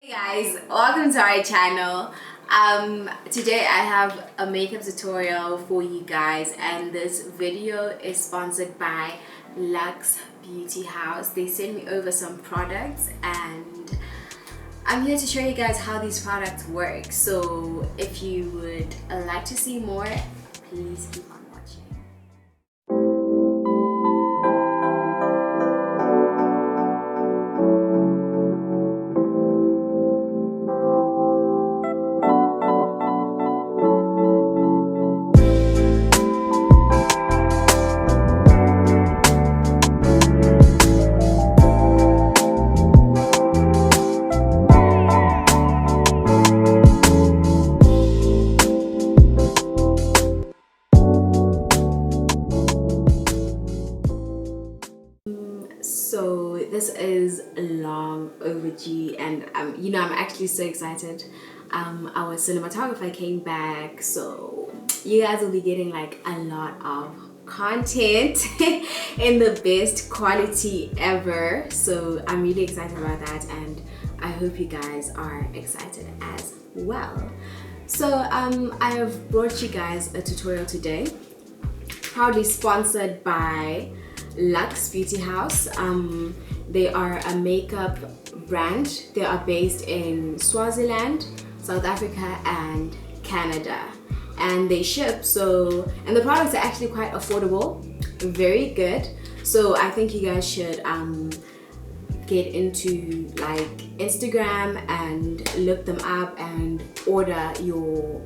Hey guys, welcome to our channel. Today I have a makeup tutorial for you guys, and this video is sponsored by Luxe Beauty House. They sent me over some products and I'm here to show you guys how these products work. So if you would like to see more, please keep on watching. So this is long overdue, and I'm actually so excited. Our cinematographer came back, so you guys will be getting like a lot of content in the best quality ever. So I'm really excited about that, and I hope you guys are excited as well. So I have brought you guys a tutorial today, proudly sponsored by Luxe Beauty House. They are a makeup brand. They are based in Swaziland, South Africa and Canada, and they ship. And the products are actually quite affordable, very good. So I think you guys should get into like Instagram and look them up and order your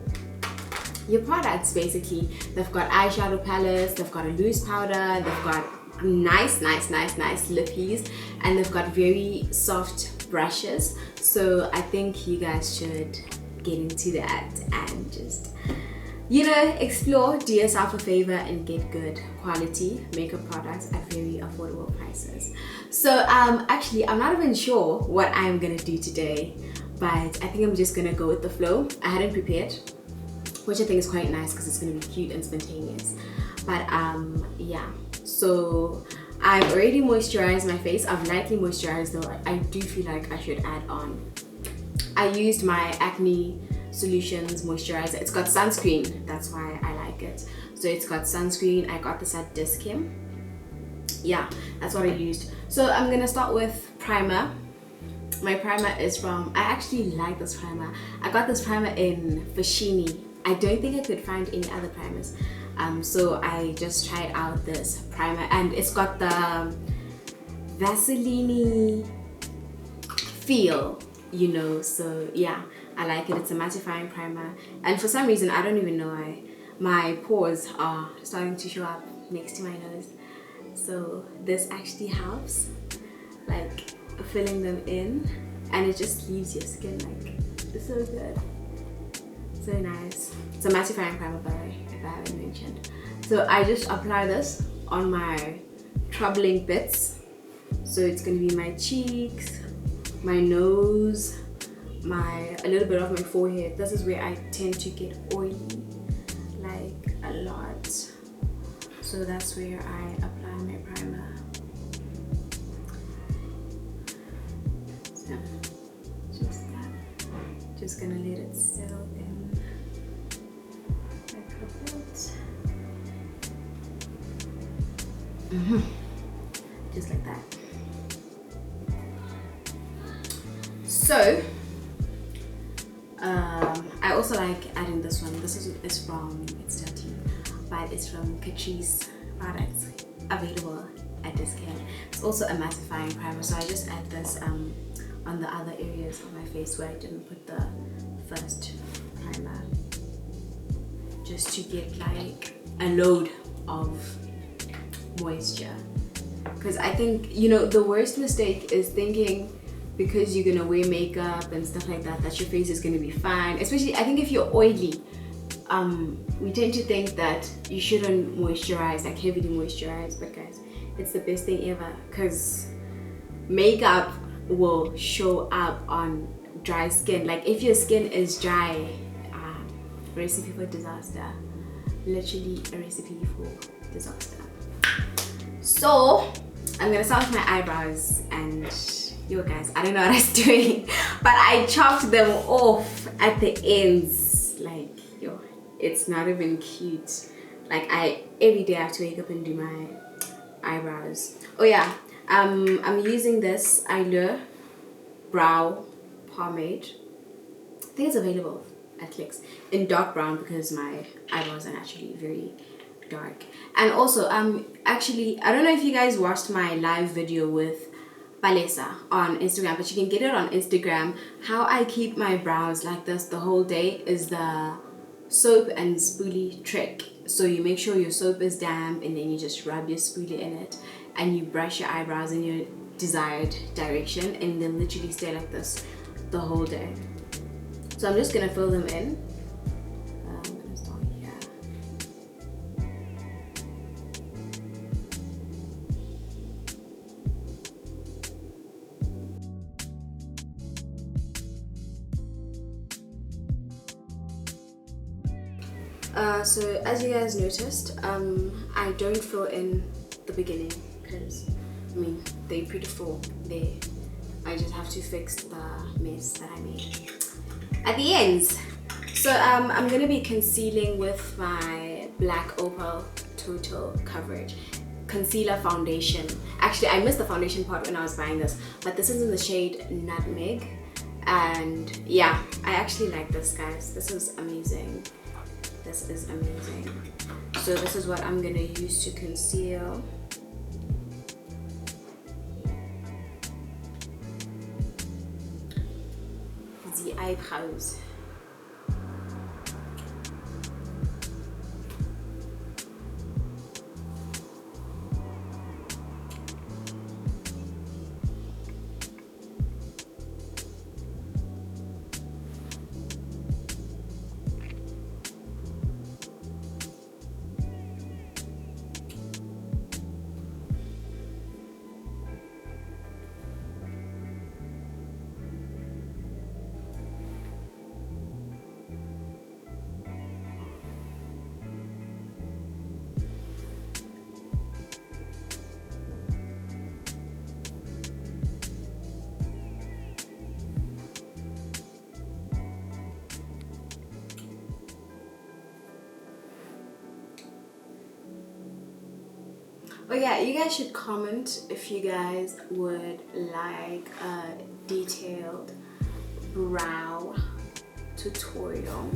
products. Basically, they've got eyeshadow palettes, they've got a loose powder, they've got nice lippies, and they've got very soft brushes. So I think you guys should get into that and just, explore, do yourself a favor and get good quality makeup products at very affordable prices. So actually, I'm not even sure what I'm gonna do today, but I think I'm just gonna go with the flow. I hadn't prepared, which I think is quite nice because it's gonna be cute and spontaneous. But yeah, so I've already moisturized my face. I've lightly moisturized, though I do feel like I should add on. I used my Acne Solutions moisturizer. It's got sunscreen, that's why I like it. So it's got sunscreen. I got this at Diskim. Yeah, that's what I used. So I'm gonna start with primer. My primer is from, I actually like this primer. I got this primer in Fashini. I don't think I could find any other primers. So I just tried out this primer, and it's got the Vaseline feel, so yeah, I like it. It's a mattifying primer, and for some reason, I don't even know why, my pores are starting to show up next to my nose. So this actually helps, like filling them in, and it just leaves your skin like so good. So nice. It's a mattifying primer, by the way, if I haven't mentioned. So I just apply this on my troubling bits. So it's gonna be my cheeks, my nose, a little bit of my forehead. This is where I tend to get oily, like a lot. So that's where I apply my primer. So just that. Just gonna let it settle in. Just like that. So I also like adding this one. This is from, it's dirty, but it's from Catrice products, available at Discount. It's also a mattifying primer, so I just add this on the other areas of my face where I didn't put the first primer, just to get like a load of moisture. Because I think, the worst mistake is thinking because you're gonna wear makeup and stuff like that your face is gonna be fine. Especially, I think if you're oily, we tend to think that you shouldn't moisturize, like heavily moisturize, but guys, it's the best thing ever, because makeup will show up on dry skin. Like if your skin is dry, recipe for disaster. Literally a recipe for disaster. So I'm gonna start with my eyebrows, and yo guys, I don't know what I was doing, but I chopped them off at the ends. Like, yo, it's not even cute. Like, every day I have to wake up and do my eyebrows. Oh yeah, I'm using this Eyelure brow pomade. I think it's available at Clicks in dark brown because my eyebrows are actually very dark. And also, actually, I don't know if you guys watched my live video with Palesa on Instagram, but you can get it on Instagram. How I keep my brows like this the whole day is the soap and spoolie trick. So you make sure your soap is damp, and then you just rub your spoolie in it, and you brush your eyebrows in your desired direction, and then literally stay like this the whole day. So I'm just gonna fill them in. I'm gonna start here. So as you guys noticed, I don't fill in the beginning because I mean they're pretty full there. I just have to fix the mess that I made at the ends. So I'm gonna be concealing with my Black Opal Total Coverage Concealer Foundation. Actually, I missed the foundation part when I was buying this, but this is in the shade Nutmeg. And yeah, I actually like this, guys. This is amazing. This is amazing. So this is what I'm gonna use to conceal. The eyebrows. Oh yeah, you guys should comment if you guys would like a detailed brow tutorial.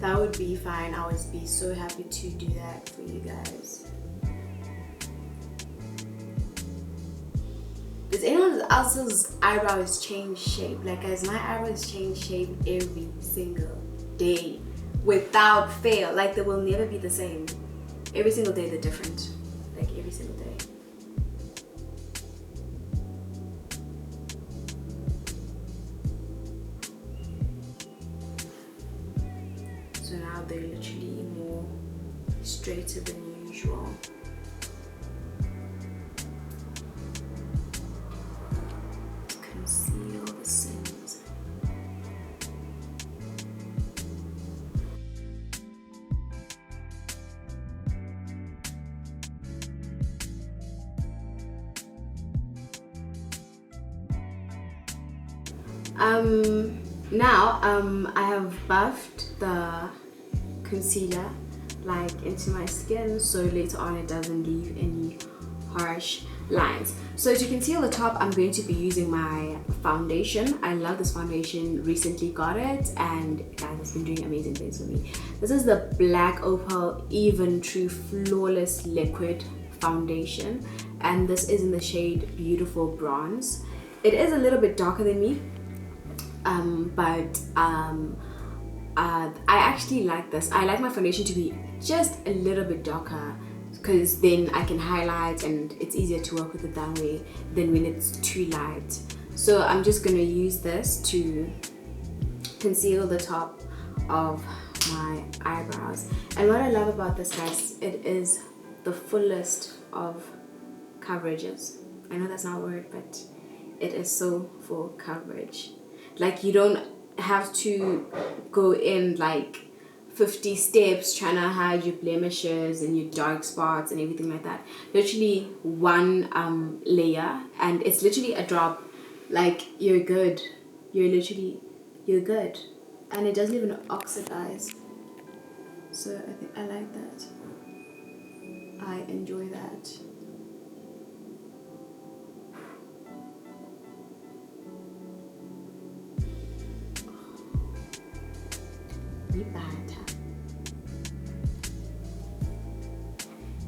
That would be fine. I would be so happy to do that for you guys. Does anyone else's eyebrows change shape? Like, guys, my eyebrows change shape every single day without fail. Like, they will never be the same. Every single day they're different. Like, every single day. So now they're literally more straighter than usual. Conceal the sins. Now I have buffed the concealer like into my skin, so later on it doesn't leave any harsh lines. So to conceal the top, I'm going to be using my foundation. I love this foundation, recently got it, and guys, it's been doing amazing things for me. This is the Black Opal Even True Flawless Liquid Foundation, and this is in the shade Beautiful Bronze. It is a little bit darker than me, but I actually like this. I like my foundation to be just a little bit darker because then I can highlight and it's easier to work with it that way than when it's too light. So I'm just going to use this to conceal the top of my eyebrows. And what I love about this, guys, it is the fullest of coverages. I know that's not a word, but it is so full coverage. Like, you don't have to go in like 50 steps trying to hide your blemishes and your dark spots and everything like that. Literally one layer, and it's literally a drop. Like, you're good. You're good. And it doesn't even oxidize. So I think I like that. I enjoy that.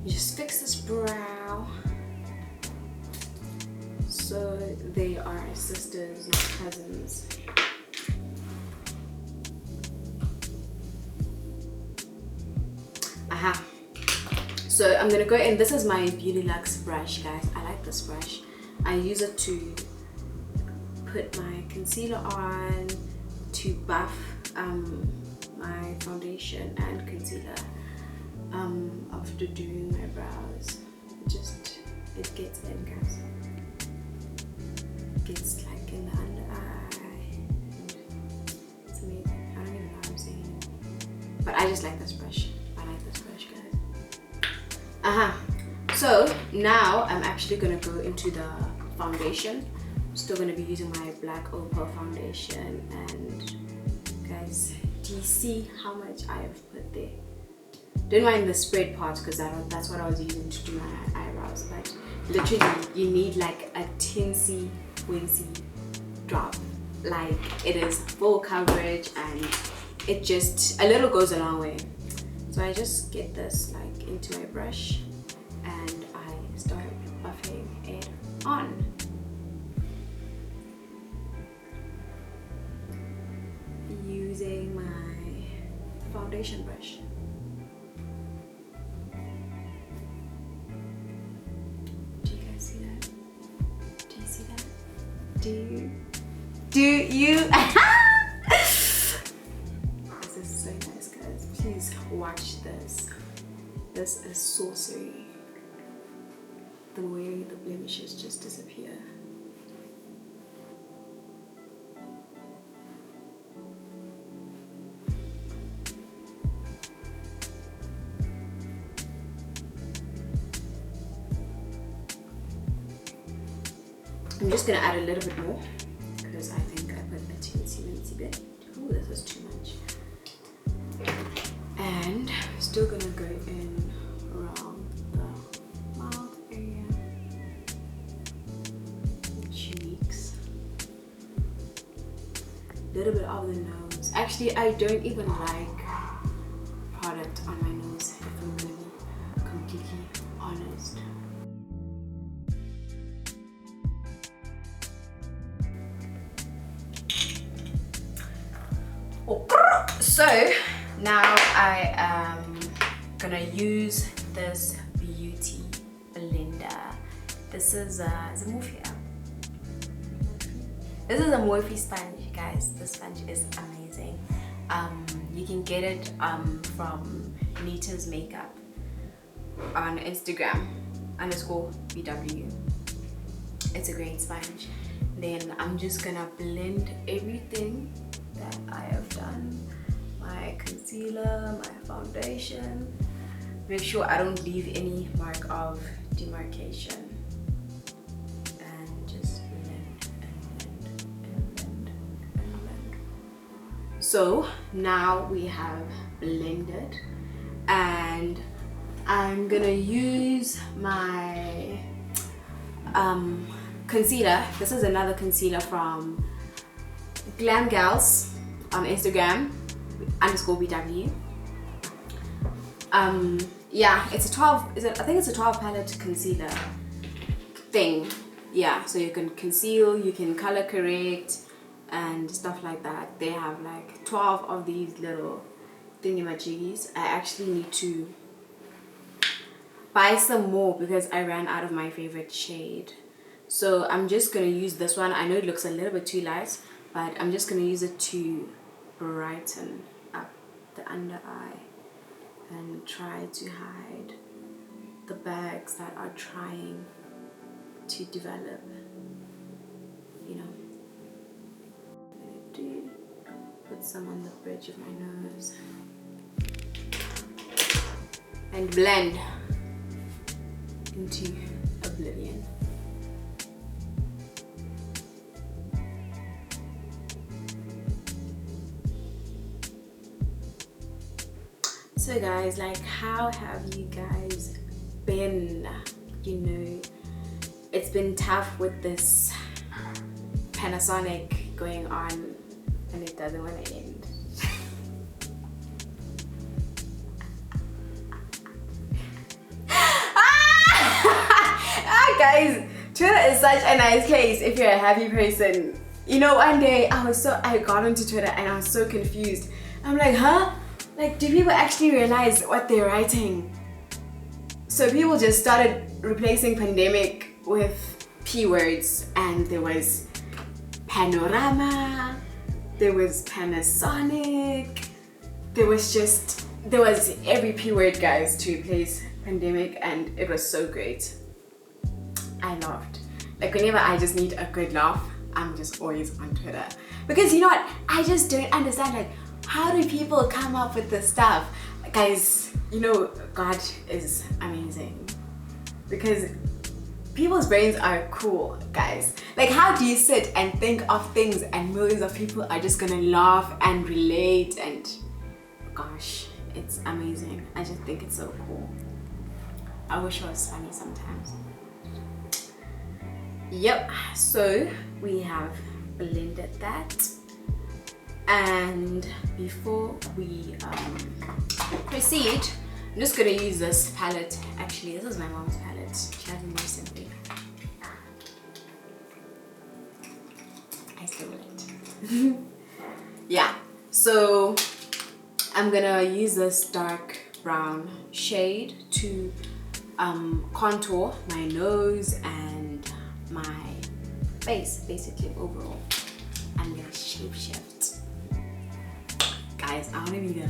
You just fix this brow. So they are sisters, not cousins. Aha. So I'm gonna go in. This is my Beauty Luxe brush, guys. I like this brush. I use it to put my concealer on, to buff my foundation and concealer after doing my brows. It gets in, guys. It gets like in the under eye. It's amazing. I don't even know what I'm saying, but I just like this brush. I like this brush, guys. So now I'm actually gonna go into the foundation. I'm still gonna be using my Black Opal foundation, and guys, do you see how much I have put there? Don't mind the spread part, because that's what I was using to do my eyebrows, but literally you need like a teensy wincy drop. Like, it is full coverage, and it just, a little goes a long way. So I just get this like into my brush and I start buffing it on. Using my foundation brush. Do you guys see that? Do you see that? Do you? This is so nice, guys. Please watch this. This is sorcery. The way the blemishes just disappear. I'm just gonna add a little bit more because I think I put a teensy bit. Oh, this is too much. And still gonna go in around the mouth area, cheeks, a little bit of the nose. Actually, I don't even like product on my nose, if I'm gonna be completely honest. So now I am gonna use this beauty blender. This is a Morphe. This is a Morphe sponge, guys. This sponge is amazing. You can get it from Nita's Makeup on Instagram _BW. It's a great sponge. Then I'm just gonna blend everything that I have done. My concealer, my foundation. Make sure I don't leave any mark of demarcation. And just blend and blend and blend and blend. So now we have blended, and I'm gonna use my concealer. This is another concealer from Glam Gals on Instagram _BW. Yeah, it's a 12. I think it's a 12 palette concealer thing. Yeah, so you can conceal, you can color correct, and stuff like that. They have like 12 of these little thingamajiggies. I actually need to buy some more because I ran out of my favorite shade. So I'm just gonna use this one. I know it looks a little bit too light, but I'm just gonna use it to brighten up the under eye and try to hide the bags that are trying to develop, you know. I'm gonna put some on the bridge of my nose. and blend into oblivion. So guys, like, how have you guys been? You know, it's been tough with this Panasonic going on and it doesn't want to end. Guys, Twitter is such a nice place if you're a happy person. You know, one day I got onto Twitter and I was so confused. I'm like, huh? Like, do people actually realize what they're writing? So people just started replacing pandemic with P words, and there was panorama, there was Panasonic, there was every P word, guys, to replace pandemic, and it was so great. I laughed. Like, whenever I just need a good laugh, I'm just always on Twitter. Because you know what? I just don't understand, like, how do people come up with this stuff? Guys, you know, God is amazing. Because people's brains are cool, guys. Like, how do you sit and think of things and millions of people are just gonna laugh and relate, and gosh, it's amazing. I just think it's so cool. I wish it was funny sometimes. Yep, so we have blended that, and before we proceed, I'm just gonna use this palette. Actually, this is my mom's palette. She has it recently. I stole it. Yeah, so I'm gonna use this dark brown shade to contour my nose and my face, basically overall. I'm gonna shape shift. Guys, I wanna be the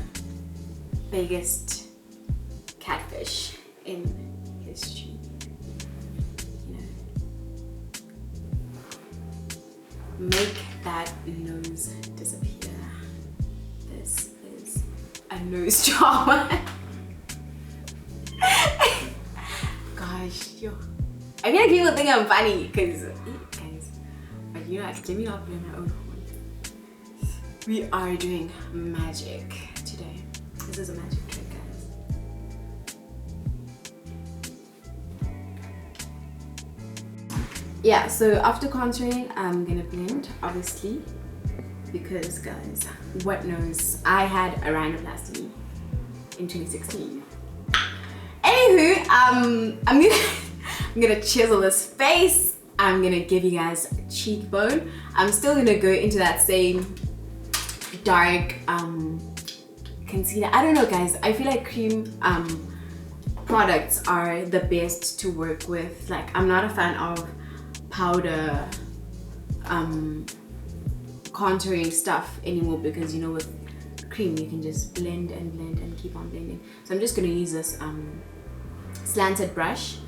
biggest catfish in history. You know, make that nose disappear. This is a nose job. Gosh, yo. I feel like people think I'm funny because, guys, but you know, let me not play my own horn. We are doing magic today. This is a magic trick, guys. Yeah, so after contouring, I'm gonna blend, obviously, because, guys, what knows? I had a rhinoplasty in 2016. Anywho, I'm gonna chisel this face. I'm gonna give you guys a cheekbone. I'm still gonna go into that same dark concealer. I don't know, guys. I feel like cream products are the best to work with. Like, I'm not a fan of powder contouring stuff anymore, because, you know, with cream you can just blend and blend and keep on blending. So I'm just gonna use this slanted brush.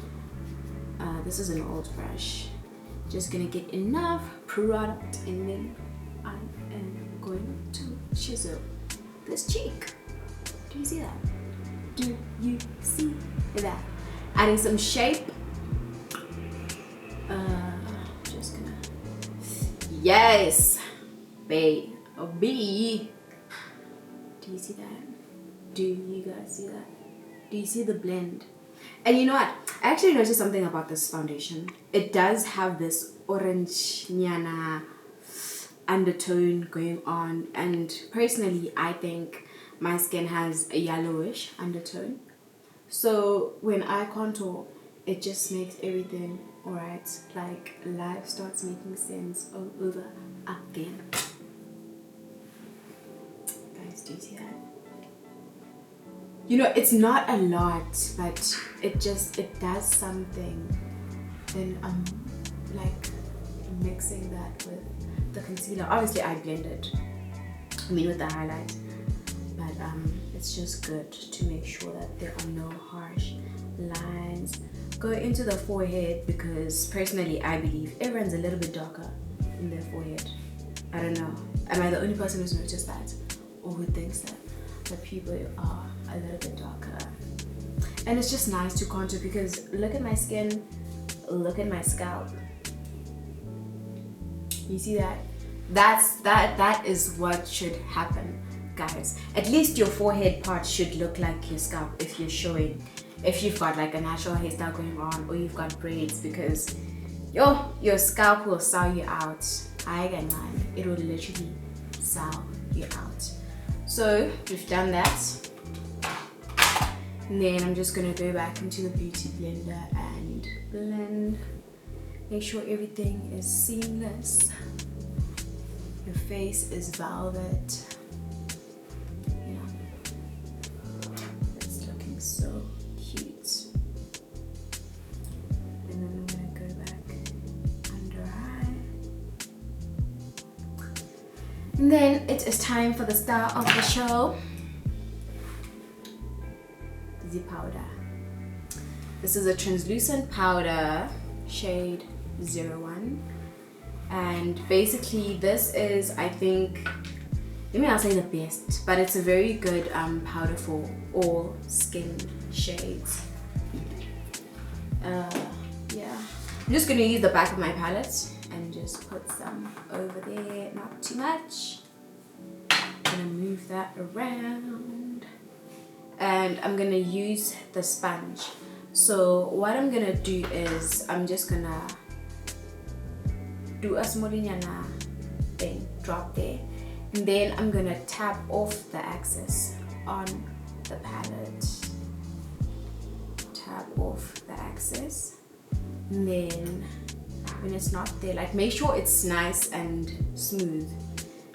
This is an old brush. Just gonna get enough product, and then I am going to chisel this cheek. Do you see that? Do you see that? Adding some shape. Just gonna, yes, baby. Do you see that? Do you guys see that? Do you see the blend? And you know what? I actually noticed something about this foundation. It does have this orange nyana undertone going on, and personally I think my skin has a yellowish undertone. So when I contour, it just makes everything alright. Like, life starts making sense all over again. Guys, do you see that? You know, it's not a lot, but it does something. Then I'm like mixing that with the concealer. Obviously I blended, with the highlight, but it's just good to make sure that there are no harsh lines. Go into the forehead, because personally I believe everyone's a little bit darker in their forehead. I don't know. Am I the only person who's noticed that, or who thinks that people are a little bit darker? And it's just nice to contour because look at my skin, look at my scalp. You see that? That is what should happen, guys. At least your forehead part should look like your scalp if you've got like a natural hairstyle going on or you've got braids, because your scalp will sell you out. I get mine. It will literally sell you out. So we've done that. And then I'm just gonna go back into the beauty blender and blend. Make sure everything is seamless. Your face is velvet. Yeah. It's looking so cute. And then I'm gonna go back under eye. And then it is time for the star of the show. The powder. This is a translucent powder, shade 01, and basically this is, I think, maybe I'll say the best, but it's a very good powder for all skin shades. Yeah, I'm just gonna use the back of my palette and just put some over there, not too much. I'm gonna move that around. And I'm gonna use the sponge. So what I'm gonna do is I'm just gonna do a small thing, drop there, and then I'm gonna tap off the excess on the palette. Tap off the excess, and then when it's not there, like make sure it's nice and smooth,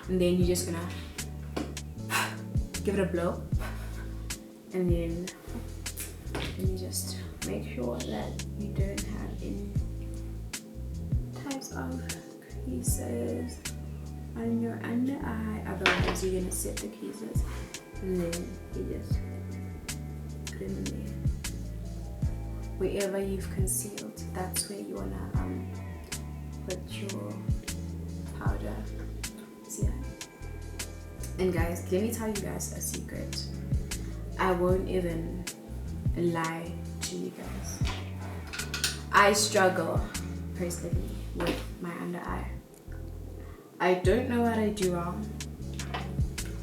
and then you're just gonna give it a blow. And then you just make sure that you don't have any types of creases on your under eye, otherwise you're gonna set the creases, and then you just put them in there. Wherever you've concealed, that's where you wanna put your powder. See that? And guys, let me tell you guys a secret. I won't even lie to you guys. I struggle personally with my under eye. I don't know what I do wrong,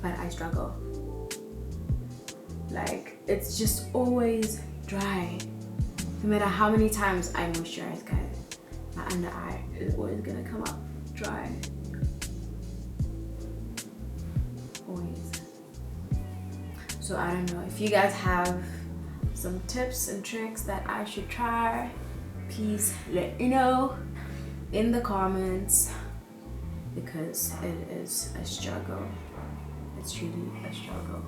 but I struggle. Like, it's just always dry. No matter how many times I moisturize, guys, my under eye is always gonna come up dry. Always. So I don't know if you guys have some tips and tricks that I should try, please let me know in the comments, because it is a struggle. It's really a struggle.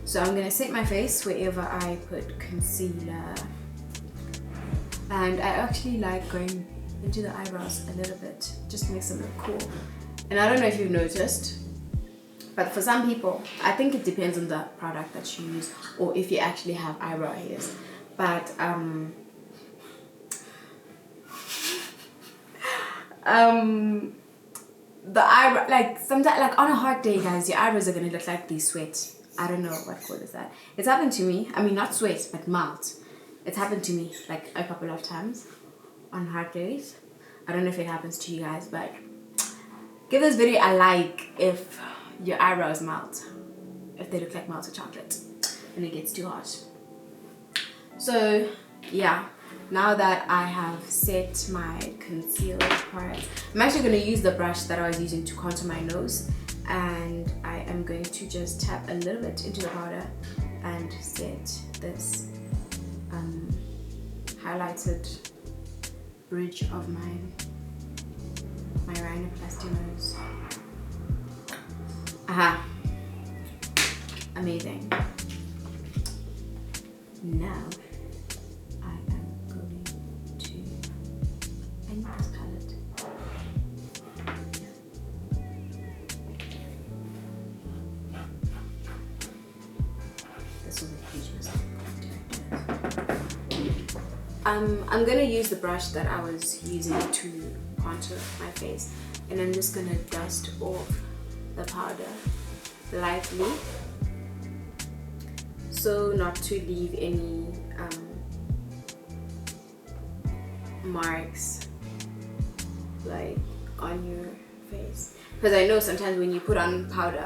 So I'm gonna set my face wherever I put concealer, and I actually like going into the eyebrows a little bit, just makes them look cool. And I don't know if you've noticed, but for some people, I think it depends on the product that you use or if you actually have eyebrow hairs. But the eyebrow, like sometimes, like on a hot day, guys, your eyebrows are gonna look like they sweat. I don't know what causes that. It's happened to me. I mean, not sweat, but melt. It's happened to me like a couple of times on hot days. I don't know if it happens to you guys, but give this video a like if your eyebrows melt, if they look like melted chocolate and it gets too hot. So yeah, now that I have set my concealer part, I'm actually going to use the brush that I was using to contour my nose, and I am going to just tap a little bit into the powder and set this highlighted bridge of my rhinoplasty nose. Aha, amazing. Now I am going to paint this palette. This was a huge mistake. I'm gonna use the brush that I was using to contour my face, and I'm just gonna dust off the powder lightly, so not to leave any marks like on your face, because I know sometimes when you put on powder,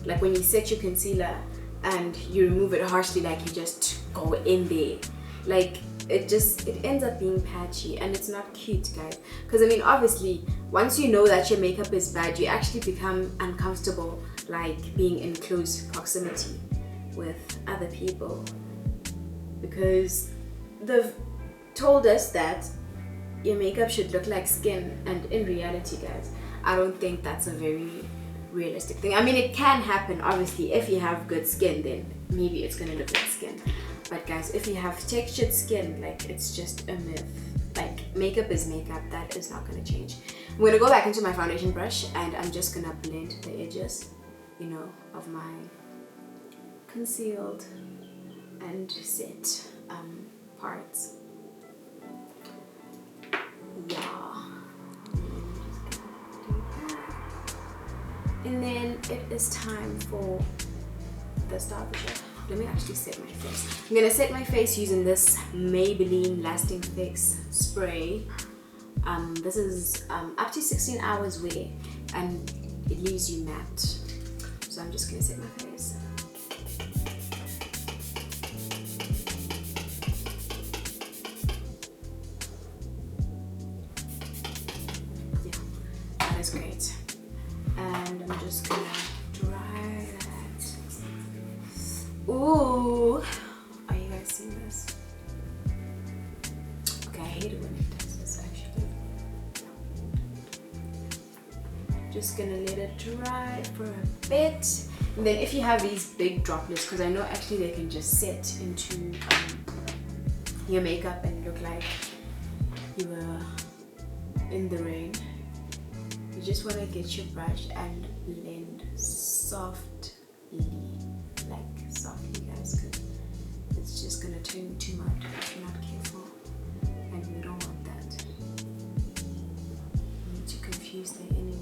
like when you set your concealer and you remove it harshly, like you just go in there, like it ends up being patchy and it's not cute, guys. Because I mean, obviously once you know that your makeup is bad, you actually become uncomfortable like being in close proximity with other people, because they've told us that your makeup should look like skin, and in reality, guys, I don't think that's a very realistic thing. I mean, it can happen, obviously. If you have good skin, then maybe it's gonna look like skin, but guys, if you have textured skin, like, it's just a myth. Like, makeup is makeup. That is not gonna change. I'm gonna go back into my foundation brush and I'm just gonna blend the edges, you know, of my concealed and set parts. Yeah. And then it is time for the Star Vision. Let me actually set my face. I'm gonna set my face using this Maybelline Lasting Fix spray. This is up to 16 hours wear and it leaves you matte. So I'm just gonna set my face. Yeah, that is great. And I'm just gonna dry that. Ooh, are you guys seeing this? Okay, I hate it when it does this actually. Just gonna let it dry for a bit. And then if you have these big droplets, because I know actually they can just set into your makeup and look like you were in the rain. You just want to get your brush and blend softly, like softly, guys, because it's just gonna turn into mud if you're not careful, and we don't want that. You need to confuse the enemy.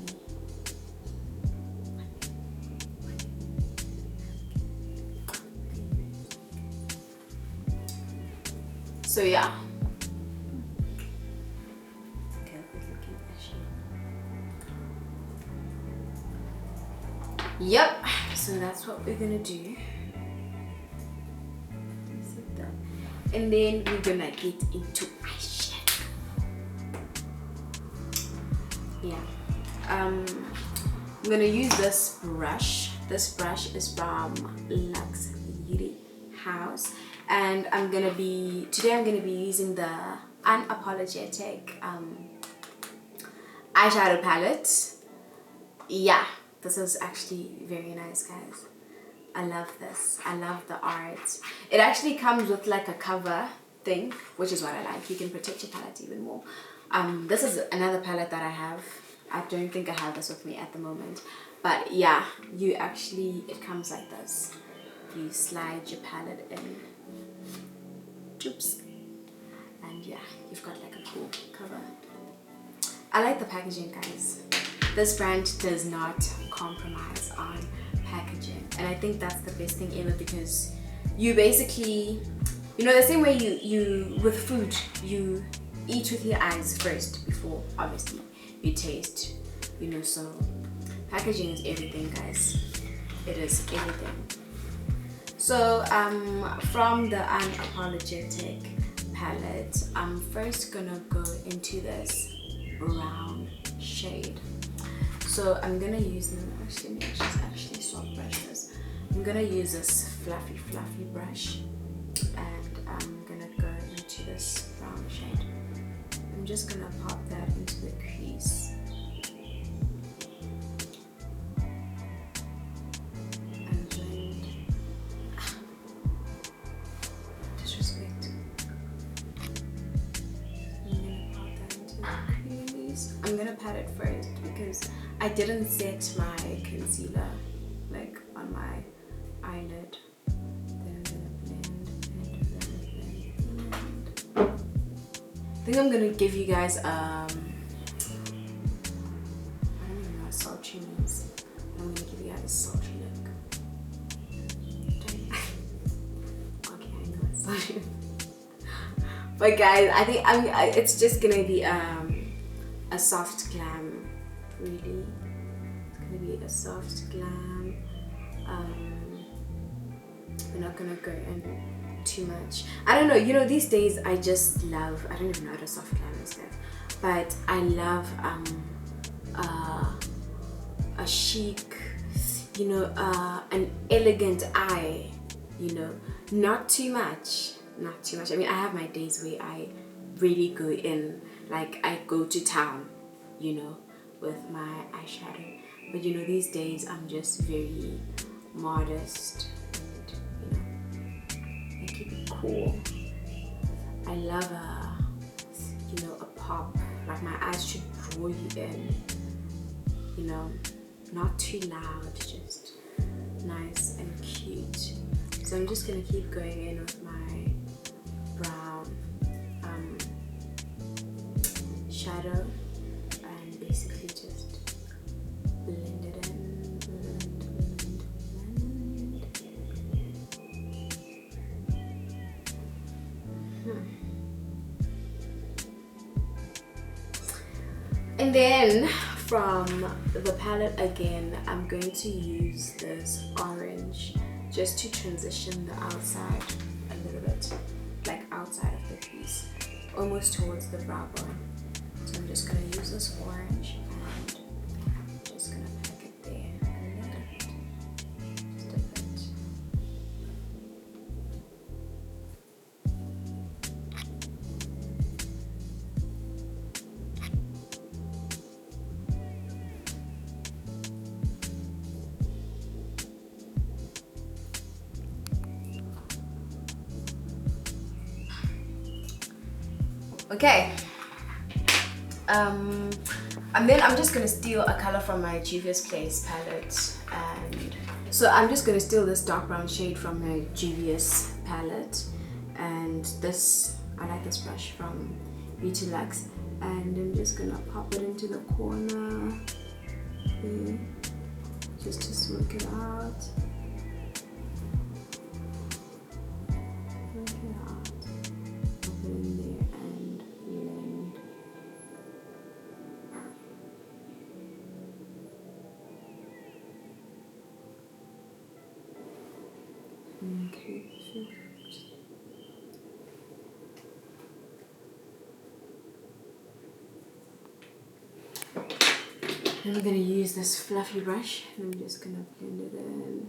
So yeah. Yep, so that's what we're gonna do. And then we're gonna get into eyeshadow. Yeah. I'm gonna use this brush. This brush is from Luxe Beauty House. And today I'm gonna be using the Unapologetic eyeshadow palette. Yeah. This is actually very nice, guys. I love this. I love the art. It actually comes with like a cover thing, which is what I like. You can protect your palette even more. This is another palette that I have. I don't think I have this with me at the moment. But yeah, it comes like this. You slide your palette in. Oops. And yeah, you've got like a cool cover. I like the packaging, guys. This brand does not compromise on packaging, and I think that's the best thing ever, because you basically, you know, the same way you with food, you eat with your eyes first before obviously you taste, you know. So packaging is everything, guys. It is everything. So from the Unapologetic palette, I'm first gonna go into this brown shade. So I'm gonna use actually swap brushes. I'm gonna use this fluffy brush, and I'm gonna go into this brown shade. I'm just gonna pop that into the crease. And blend. Disrespect. I'm gonna pop that into the crease. I'm gonna pat it first because I didn't set my concealer like on my eyelid. Then I'm gonna blend. I think I'm gonna give you guys I don't even know what sultry means. I'm gonna give you guys a sultry look. Sorry. But guys, I think it's just gonna be a soft glam, really. It's gonna be a soft glam. We're not gonna go in too much. I don't know, you know, these days I just love, I don't even know what a soft glam is there, but I love a chic, you know, an elegant eye, you know, not too much. I mean, I have my days where I really go in, like I go to town, you know, with my eyeshadow. But you know, these days I'm just very modest and, you know, I keep it cool. I love you know, a pop, like my eyes should draw you in, you know, not too loud, just nice and cute. So I'm just gonna keep going in with my brown shadow and basically just blend it in, blend. And then from the palette again, I'm going to use this orange just to transition the outside a little bit, like outside of the piece, almost towards the brow bone. So I'm just going to use this orange and I'm just going to pack it there a little bit, just a bit. Okay, and then I'm just gonna steal a color from my Juvia's Place palette, and so I'm just gonna steal this dark brown shade from my Juvia's palette, and this, I like this brush from Beauty Luxe, and I'm just gonna pop it into the corner here, just to smoke it out. Smoke it out. Pop it in there. Okay. Then we're going to use this fluffy brush and I'm just going to blend it in.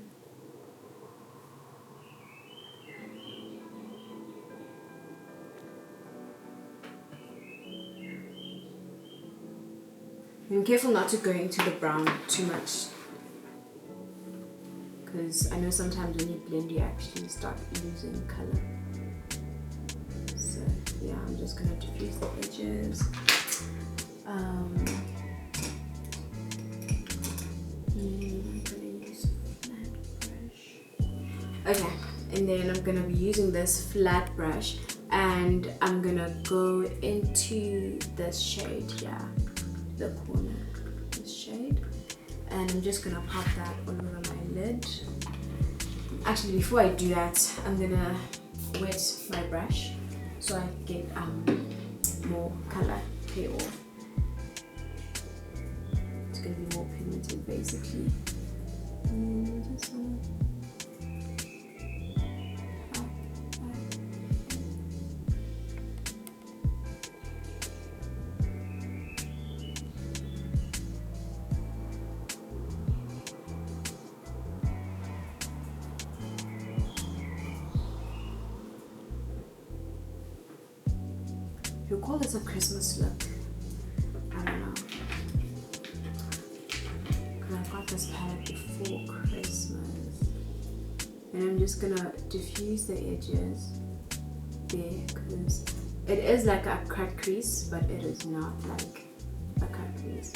And careful not to go into the brown too much, because I know sometimes when you blend you actually start losing color. So yeah, I'm just gonna diffuse the edges. And I'm gonna use a flat brush. Okay, and then I'm gonna be using this flat brush and I'm gonna go into this shade here, the corner, this shade. And I'm just gonna pop that all over my lid. Actually, before I do that, I'm gonna wet my brush so I get more color pay off. It's gonna be more pigmented basically. And just wanna you call this a Christmas look? I don't know. Because I got this palette before Christmas. And I'm just gonna diffuse the edges there because it is like a cut crease, but it is not like a cut crease.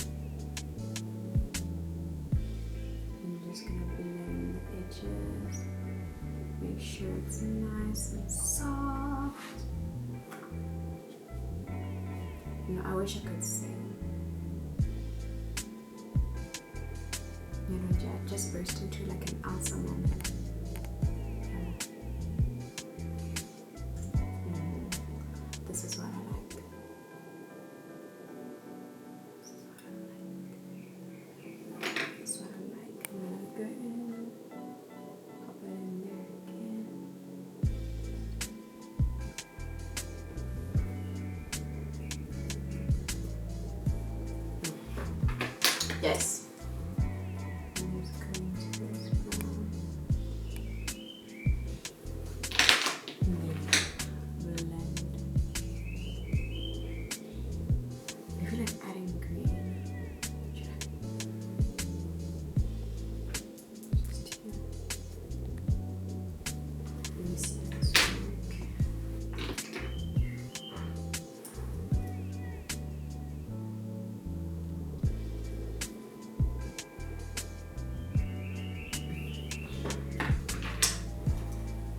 I'm just gonna blend the edges. Make sure it's nice and soft. You know, I wish I could sing. You know, I just burst into like an Elsa moment.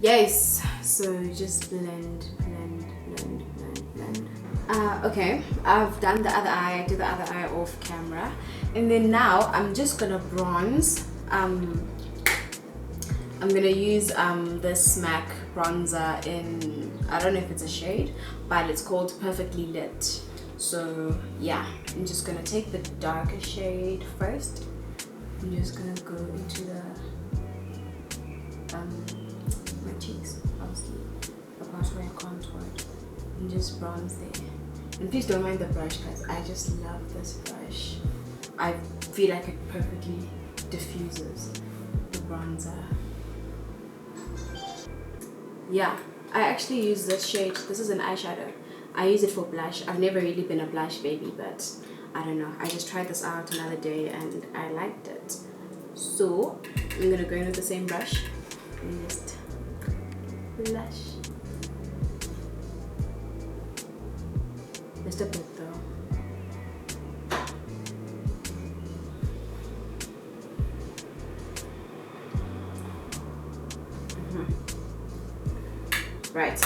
Yes, so just blend. Okay, I've done the other eye. I did the other eye off camera, and then now I'm just gonna bronze. I'm gonna use this MAC bronzer in, I don't know if it's a shade, but it's called Perfectly Lit. So yeah, I'm just gonna take the darker shade first. I'm just gonna go into the my cheeks, obviously the part where I contoured, and just bronze there. And please don't mind the brush, guys. I just love this brush. I feel like it perfectly diffuses the bronzer. Yeah, I actually use this shade. This is an eyeshadow. I use it for blush. I've never really been a blush baby, but I don't know. I just tried this out another day and I liked it. So I'm gonna go in with the same brush and just blush. Just a bit though. Right.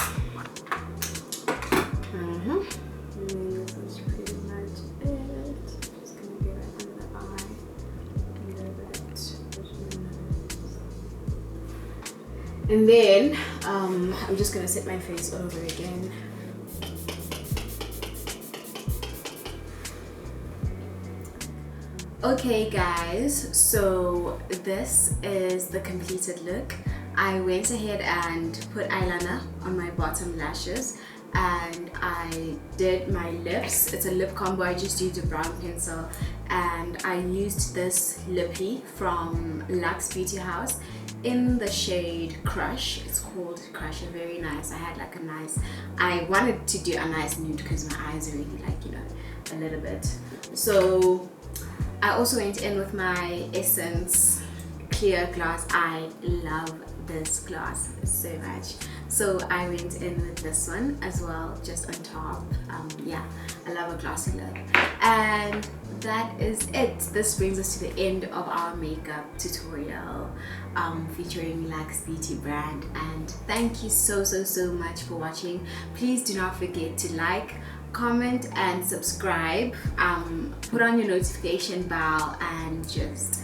This is pretty much it. Just gonna get it under the eye a little bit. And then I'm just gonna set my face over again. Okay guys, so this is the completed look. I went ahead and put eyeliner on my bottom lashes and I did my lips. It's a lip combo. I just used a brown pencil and I used this lippy from Luxe Beauty House in the shade Crush. It's called Crush, very nice. I had like a nice, I wanted to do a nice nude because my eyes are really like, you know, a little bit. So I also went in with my Essence clear gloss. I love this gloss so much, so I went in with this one as well, just on top. Yeah, I love a glossy look, and that is it. This brings us to the end of our makeup tutorial featuring Luxe Beauty brand, and thank you so much for watching. Please do not forget to like, comment and subscribe. Put on your notification bell and just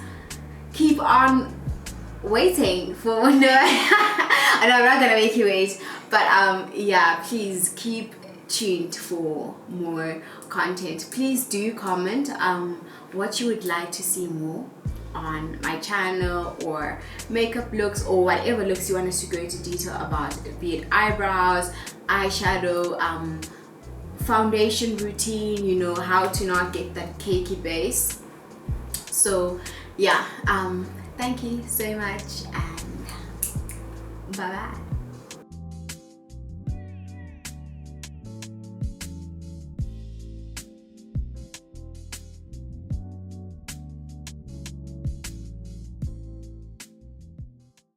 keep on waiting for no I know I'm not gonna make you wait, but yeah, please keep tuned for more content. Please do comment what you would like to see more on my channel, or makeup looks, or whatever looks you want us to go into detail about, be it eyebrows, eyeshadow, foundation routine, you know, how to not get that cakey base. So yeah, thank you so much and bye bye.